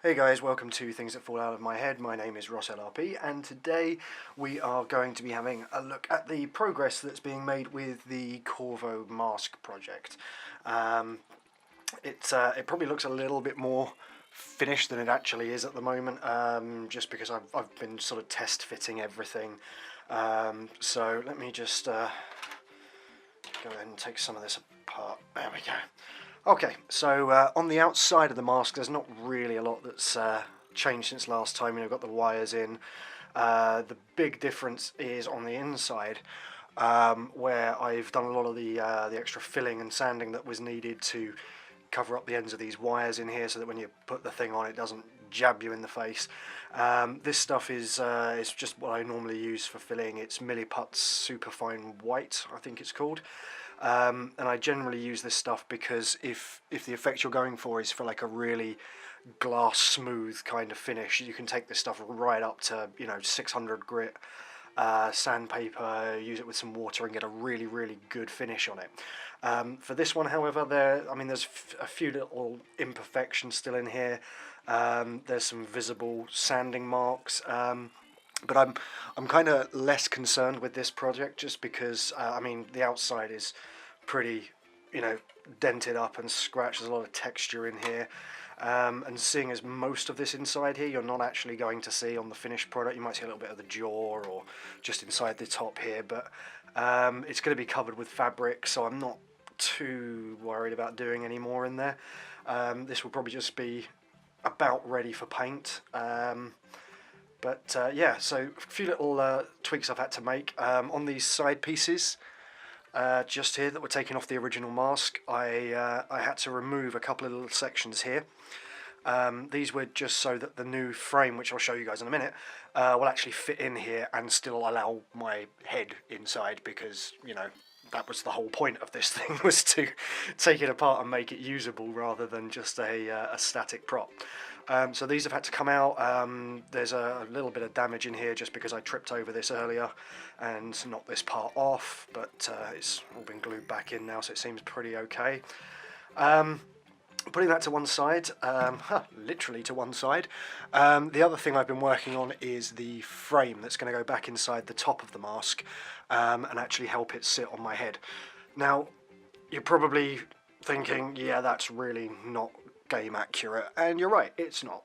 Hey guys, welcome to Things That Fall Out of My Head. My name is Ross LRP, and today we are going to be having a look at the progress that's being made with the Corvo mask project. It probably looks a little bit more finished than it actually is at the moment, just because I've been sort of test fitting everything. So let me just go ahead and take some of this apart. There we go. Okay, so on the outside of the mask, there's not really a lot that's changed since last time. I've got the wires in. The big difference is on the inside, where I've done a lot of the extra filling and sanding that was needed to cover up the ends of these wires in here, so that when you put the thing on, it doesn't jab you in the face. This stuff is just what I normally use for filling. It's Milliput's Superfine White, I think it's called. And I generally use this stuff because if the effect you're going for is for like a really glass smooth kind of finish, you can take this stuff right up to 600 grit sandpaper, use it with some water and get a really good finish on it. For this one, however, there's a few little imperfections still in here. There's some visible sanding marks. But I'm kind of less concerned with this project, just because the outside is pretty dented up and scratched. There's a lot of texture in here, and seeing as most of this inside here you're not actually going to see on the finished product. You might see a little bit of the jaw or just inside the top here, but it's going to be covered with fabric, so I'm not too worried about doing any more in there. This will probably just be about ready for paint. Yeah, so a few little tweaks I've had to make on these side pieces just here that were taken off the original mask. I had to remove a couple of little sections here. These were just so that the new frame, which I'll show you guys in a minute, will actually fit in here and still allow my head inside, because that was the whole point of this thing, was to take it apart and make it usable rather than just a static prop. So these have had to come out. There's a little bit of damage in here just because I tripped over this earlier and knocked this part off, but it's all been glued back in now, so it seems pretty okay. Putting that to one side, literally to one side, the other thing I've been working on is the frame that's going to go back inside the top of the mask and actually help it sit on my head. Now, you're probably thinking, yeah, that's really not game accurate, and you're right, it's not.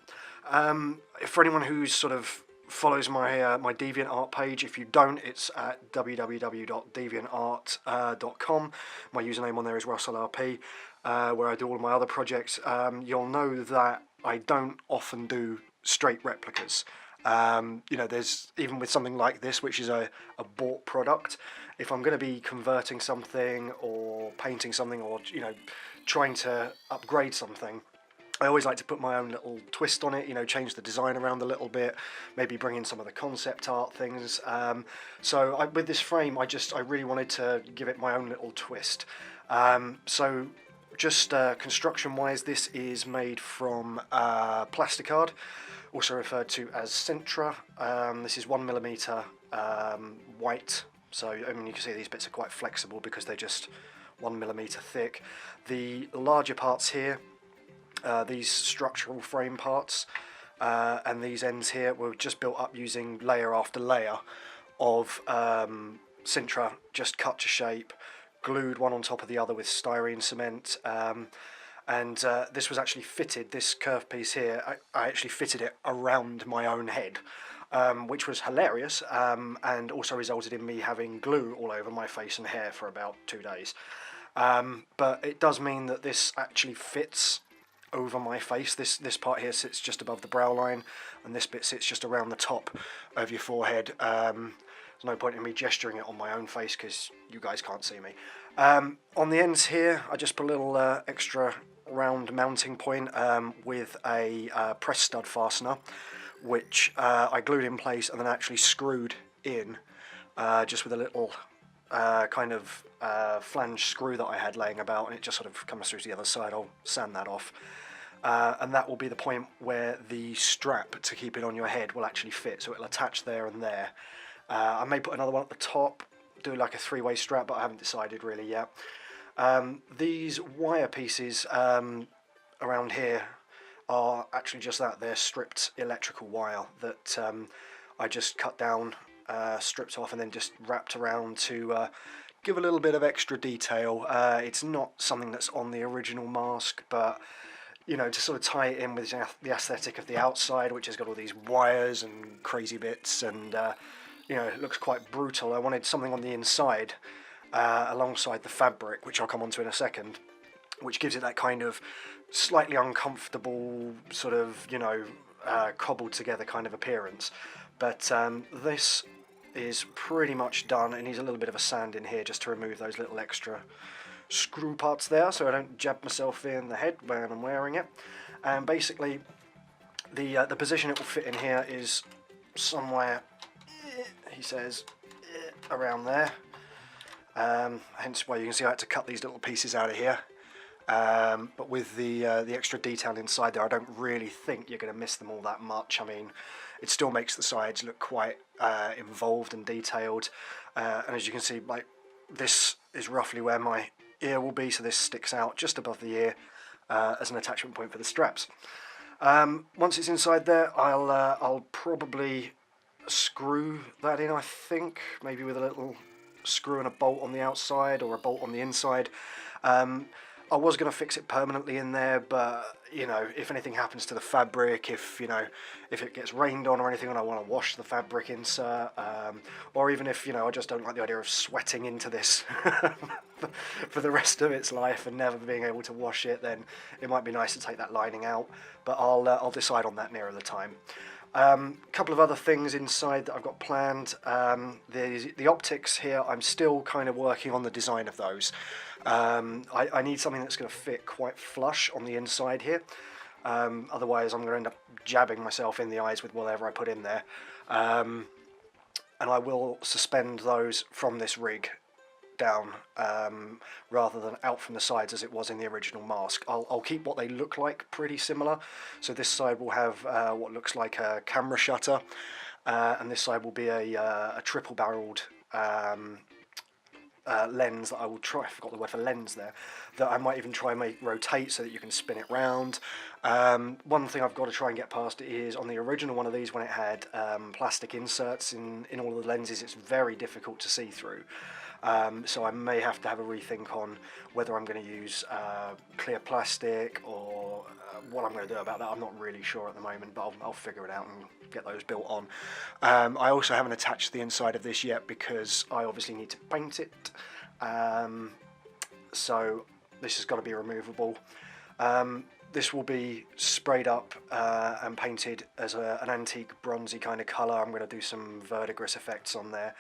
For anyone who's sort of follows my my DeviantArt page, if you don't, it's at www.deviantart.com. My username on there is RussellRP, where I do all of my other projects. You'll know that I don't often do straight replicas. There's, even with something like this, which is a bought product, if I'm going to be converting something or painting something or trying to upgrade something, I always like to put my own little twist on it, change the design around a little bit, maybe bring in some of the concept art things. With this frame, I really wanted to give it my own little twist. Construction-wise, this is made from plasticard, also referred to as Sintra. This is 1mm white, so you can see these bits are quite flexible because they're just 1mm thick. The larger parts here, these structural frame parts, and these ends here were just built up using layer after layer of Sintra, just cut to shape, glued one on top of the other with styrene cement, and this was actually fitted, this curved piece here, I actually fitted it around my own head, which was hilarious, and also resulted in me having glue all over my face and hair for about 2 days. But it does mean that this actually fits over my face. This part here sits just above the brow line, and this bit sits just around the top of your forehead. There's no point in me gesturing it on my own face because you guys can't see me. On the ends here, I just put a little extra round mounting point with a press stud fastener, which I glued in place and then actually screwed in just with a little flange screw that I had laying about, and it just sort of comes through to the other side. I'll sand that off. And that will be the point where the strap to keep it on your head will actually fit, so it'll attach there and there. I may put another one at the top, do like a three-way strap, but I haven't decided really yet. These wire pieces around here are actually just that. They're stripped electrical wire that I just cut down, stripped off, and then just wrapped around to give a little bit of extra detail. It's not something that's on the original mask, but you know, to sort of tie it in with the aesthetic of the outside, which has got all these wires and crazy bits, and you know, it looks quite brutal. I wanted something on the inside alongside the fabric, which I'll come on to in a second, which gives it that kind of slightly uncomfortable, sort of, you know, cobbled together kind of appearance. But this is pretty much done. It needs a little bit of a sand in here just to remove those little extra screw parts there, so I don't jab myself in the head when I'm wearing it. And basically, the position it will fit in here is somewhere, he says, around there. Hence why you can see I had to cut these little pieces out of here. But with the extra detail inside there, I don't really think you're going to miss them all that much. I mean, it still makes the sides look quite involved and detailed. And as you can see, like, this is roughly where my ear will be, so this sticks out just above the ear as an attachment point for the straps. Once it's inside there, I'll probably screw that in, I think, maybe with a little screw and a bolt on the outside or a bolt on the inside. I was going to fix it permanently in there, but, you know, if anything happens to the fabric, if, you know, if it gets rained on or anything and I want to wash the fabric insert, or even if, you know, I just don't like the idea of sweating into this for the rest of its life and never being able to wash it, then it might be nice to take that lining out, but I'll decide on that nearer the time. Couple of other things inside that I've got planned. The optics here, I'm still kind of working on the design of those. I need something that's going to fit quite flush on the inside here. Otherwise I'm going to end up jabbing myself in the eyes with whatever I put in there. And I will suspend those from this rig down rather than out from the sides as it was in the original mask. I'll keep what they look like pretty similar. So this side will have what looks like a camera shutter, and this side will be a triple barreled lens that I will try, I forgot the word for lens there, that I might even try and make rotate so that you can spin it round. One thing I've got to try and get past is on the original one of these, when it had plastic inserts in all of the lenses, it's very difficult to see through. So I may have to have a rethink on whether I'm going to use clear plastic or what I'm going to do about that. I'm not really sure at the moment, but I'll figure it out and get those built on. I also haven't attached the inside of this yet because I obviously need to paint it. So this has got to be removable. This will be sprayed up and painted as an antique bronzy kind of colour. I'm going to do some verdigris effects on there.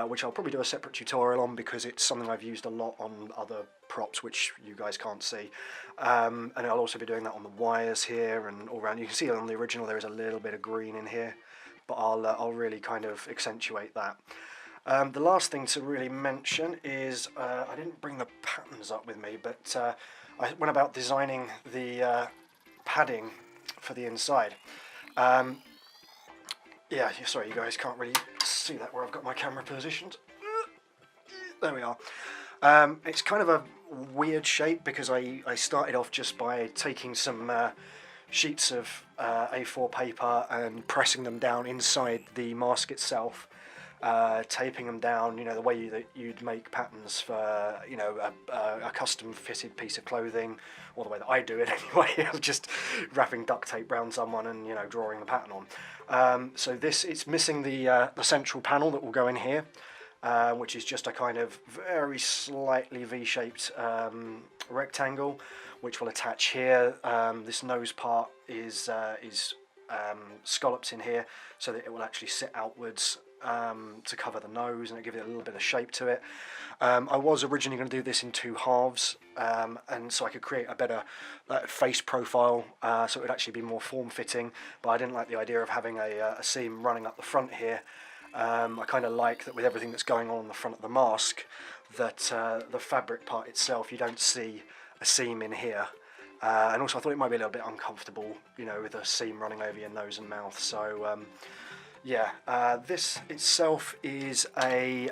Which I'll probably do a separate tutorial on because it's something I've used a lot on other props which you guys can't see. And I'll also be doing that on the wires here and all around. You can see on the original there is a little bit of green in here, but I'll really kind of accentuate that. The last thing to really mention is I didn't bring the patterns up with me, but I went about designing the padding for the inside. Yeah, sorry, you guys can't really see that where I've got my camera positioned. There we are. It's kind of a weird shape because I started off just by taking some sheets of A4 paper and pressing them down inside the mask itself, taping them down, you know, the way that you'd make patterns for, you know, a custom fitted piece of clothing, or the way that I do it anyway, of just wrapping duct tape around someone and, you know, drawing the pattern on. So it's missing the central panel that will go in here, which is just a kind of very slightly V-shaped rectangle, which will attach here. This nose part is scallops in here, so that it will actually sit outwards to cover the nose and give it a little bit of shape to it. I was originally going to do this in 2 halves, and so I could create a better face profile, so it would actually be more form-fitting, but I didn't like the idea of having a seam running up the front here. I kind of like that with everything that's going on the front of the mask, that the fabric part itself, you don't see a seam in here. And also I thought it might be a little bit uncomfortable, you know, with a seam running over your nose and mouth. So yeah, this itself is I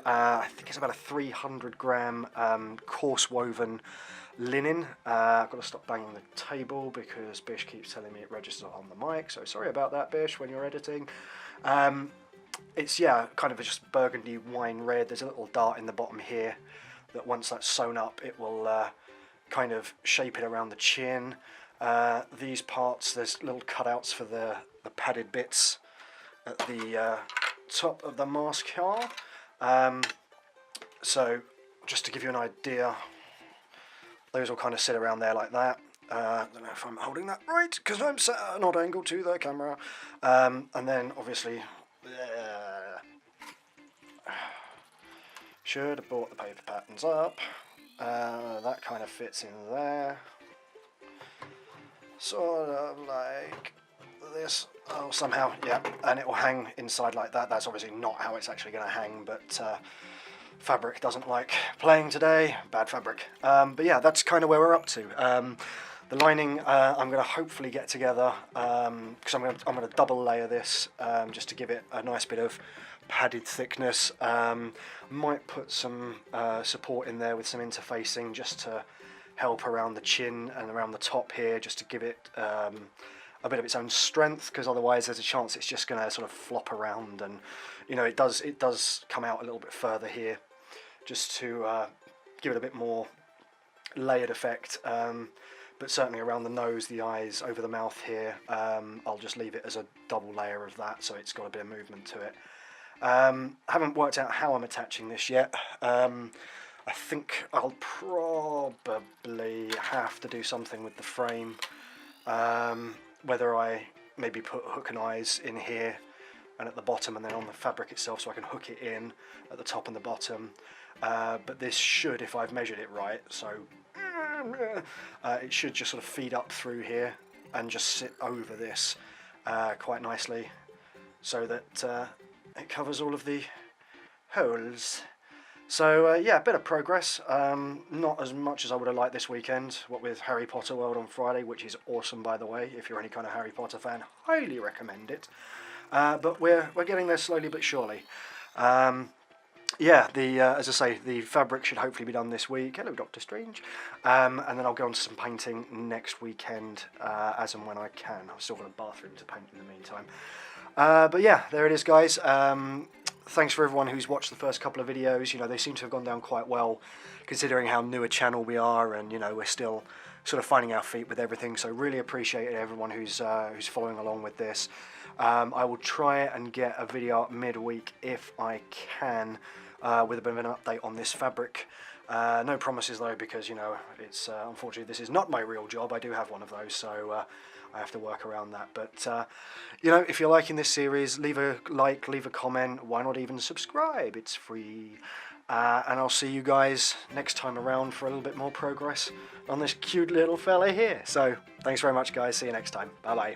think it's about a 300 gram coarse woven linen. I've got to stop banging the table because Bish keeps telling me it registers on the mic, so sorry about that, Bish, when you're editing. It's, yeah, kind of just burgundy wine red. There's a little dart in the bottom here that once that's sewn up, it will kind of shape it around the chin. These parts, there's little cutouts for the padded bits at the top of the mask here. So just to give you an idea, those will kind of sit around there like that. I don't know if I'm holding that right because I'm set at an odd angle to the camera. And then obviously, should have brought the paper patterns up. That kind of fits in there. Sort of like this. Oh, somehow, yeah. And it will hang inside like that. That's obviously not how it's actually going to hang, but fabric doesn't like playing today. Bad fabric. But yeah, that's kind of where we're up to. The lining I'm going to hopefully get together because I'm going to double layer this just to give it a nice bit of padded thickness. Might put some support in there with some interfacing just to help around the chin and around the top here, just to give it a bit of its own strength, because otherwise there's a chance it's just going to sort of flop around, and you know, it does come out a little bit further here just to give it a bit more layered effect. But certainly around the nose, the eyes, over the mouth here, I'll just leave it as a double layer of that, so it's got a bit of movement to it. I haven't worked out how I'm attaching this yet. I think I'll probably have to do something with the frame. Whether I maybe put hook and eyes in here and at the bottom and then on the fabric itself so I can hook it in at the top and the bottom. But this should, if I've measured it right, so it should just sort of feed up through here and just sit over this quite nicely, so that it covers all of the holes. So yeah, a bit of progress. Not as much as I would have liked this weekend, what with Harry Potter World on Friday, which is awesome, by the way. If you're any kind of Harry Potter fan, highly recommend it. But we're getting there slowly but surely. Yeah, as I say, the fabric should hopefully be done this week. Hello, Doctor Strange. And then I'll go on to some painting next weekend, as and when I can. I've still got a bathroom to paint in the meantime. But yeah, there it is, guys. Thanks for everyone who's watched the first couple of videos. You know, they seem to have gone down quite well, considering how new a channel we are, and you know, we're still sort of finding our feet with everything. So really appreciate everyone who's following along with this. I will try and get a video up midweek if I can, with a bit of an update on this fabric. No promises though, because you know, it's unfortunately this is not my real job. I do have one of those, so I have to work around that. But you know, if you're liking this series, leave a like, leave a comment. Why not even subscribe? It's free. And I'll see you guys next time around for a little bit more progress on this cute little fella here. So thanks very much, guys. See you next time. Bye bye.